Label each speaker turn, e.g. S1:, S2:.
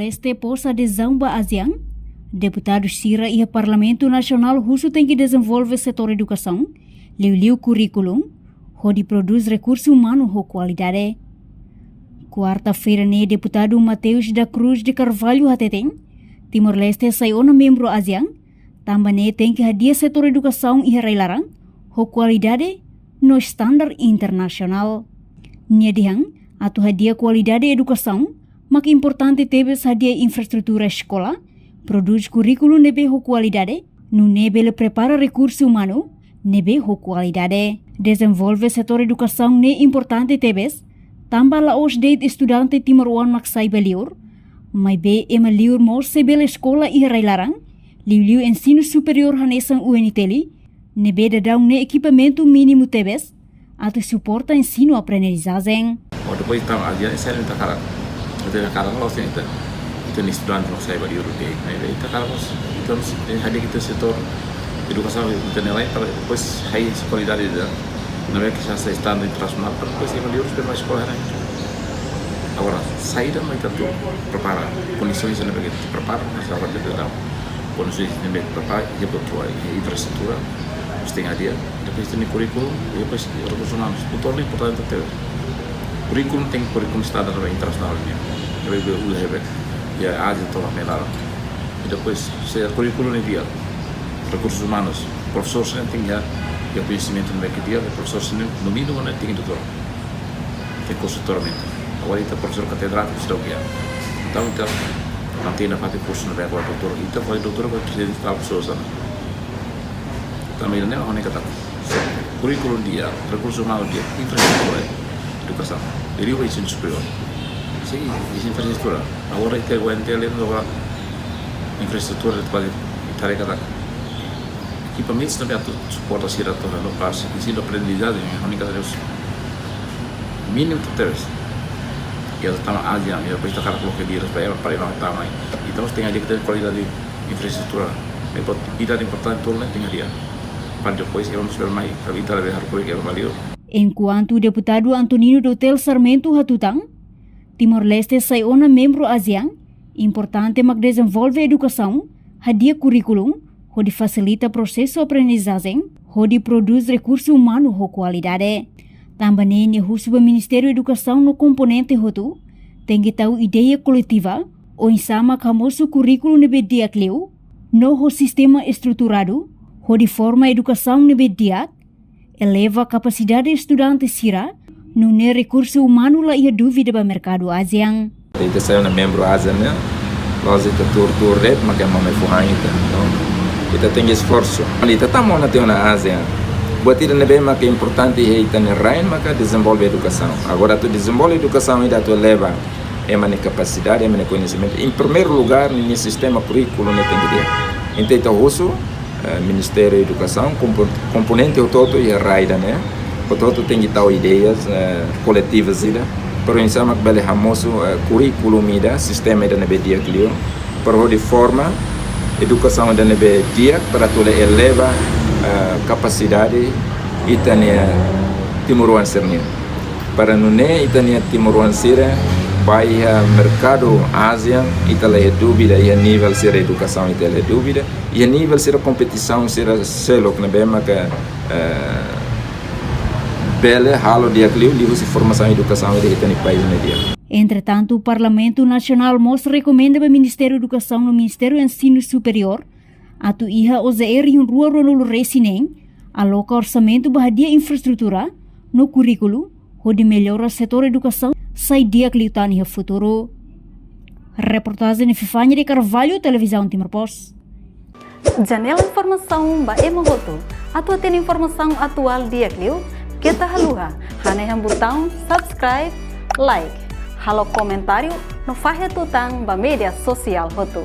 S1: Timor-Leste pôs adesão à ASEAN, deputado Sira e o Parlamento Nacional Russo tem que desenvolver setor educação, liu currículo, onde produz recurso humano com qualidade. Quarta-feira, deputado Mateus da Cruz de Carvalho Hateteng, Timor-Leste saiu na membro ASEAN, também tem que hadir setor educação e reilarang, com qualidade no standar internacional. Nyadihang, atau hadir qualidade educação, mak importante tebes hadir infraestrutura escola, produz currículo nebe com qualidade, no nebe le prepara recurso humano, nebe com qualidade. Desenvolve setor educação ne importante tebes, tambah la os date estudante Timor-Wan mak saiba liur, mai be ema liur mos sebel escola e reilarang, liu ensino superior hanesang UNITELI, nebe dadang ne equipamento mínimo tebes, atau suporta ensino aprendizagem.
S2: Depois então a dia sai da cara, da cara nós tem então estudante nós sai bali europeu, aí da cara nós então ada kita setor educação internacional para depois aí qualidade da não é que já está estando internacional para depois ir bali europeu mais escola né. Agora saída mais tanto prepara condições não é que prepara mas agora kita condições não é que prepara e botou a infraestrutura tem a dia depois tem currículo e depois recursos humanos tudo importante ter currículo tem currículo standar internacional né eu ulah ya Ásia toda melhor e depois se currículo dia recursos humanos professores tem já o conhecimento no que dia professores no mínimo não tem doutor tem consultoramento agora está professor catedrático está aqui então mantém na parte curso no agora doutor então vai doutor vai precisar de pessoas também não é kata currículo dia recursos humanos dia infraestrutura educação ele vai ensino superior sim infraestrutura agora itu gua entendendo agora infraestrutura de qualidade tarefa kata equipamentos também atau suporta sih atau no pas ensino aprendizagem é única coisa mínimo terus e ela está Ásia e depois está cara colocar dia para não estar mais então tem ali que ter qualidade de infraestrutura é importante tudo né tem ali para depois vamos ver mais para evitar errar que valeu.
S1: Enquanto o deputado Antonino Dotel Sarmento Hatutang, Timor-Leste saiu na membro ASEAN, importante mag desenvolve educação, hadia currículum, onde facilita processo aprendizagem, onde produz recurso humano com qualidade. Também ne o Ministério da Educação no componente hotu, tem que ter ideia coletiva, ou insama kamosu currículo nebe diakleu, no sistema estruturado, onde forma educação nebediat, eleva a capacidade estudante sira, no recurso humano lá e a dúvida para o mercado ASEAN.
S3: Kita saya na membro ASEAN né, nós está tur red, mas que mamãe fuhang então kita tem esforço. Kita estamos na teu na ASEAN, buat kita nebe mas que importante é kita na rain, mas que desenvolve educação. Agora tu desenvolve educação e tu eleva a capacidade, a conhecimento. Em primeiro lugar, no sistema currículo não tem que ter. Então russo Ministério da Educação, componente o todo e a raida, né? O todo tem que ter ideias coletivas, para ensaiar que bele hamoso currículo mida, sistema da nebedia clio, para de forma educação da nebedia para tu eleva capacidade itania Timor-Wan sernia, para nune itania Timor-Wan sira vai mercado Ásia itala é dúvida e a nível ser educação itala é dúvida e a nível ser competição ser selo que na bema que bele halo dia clio livro se formação e educação de itani país media.
S1: Entretanto, o Parlamento Nacional mostra recomenda para o Ministério da Educação no Ministério do Ensino Superior atu iha OZR e rua ronolo resinem aloca orçamento para dia infraestrutura no currículo onde melhora o setor educação sai dia cliutan e futuro. Reportagem de Fifanya de Carvalho, Televisão Timor-Post.
S4: Janela informação ba emogoto. Atua tem informação atual dia cliu. Kita haluha. Haneham botão subscribe, like. Halo comentário no fahe tutang ba media sosial hotu.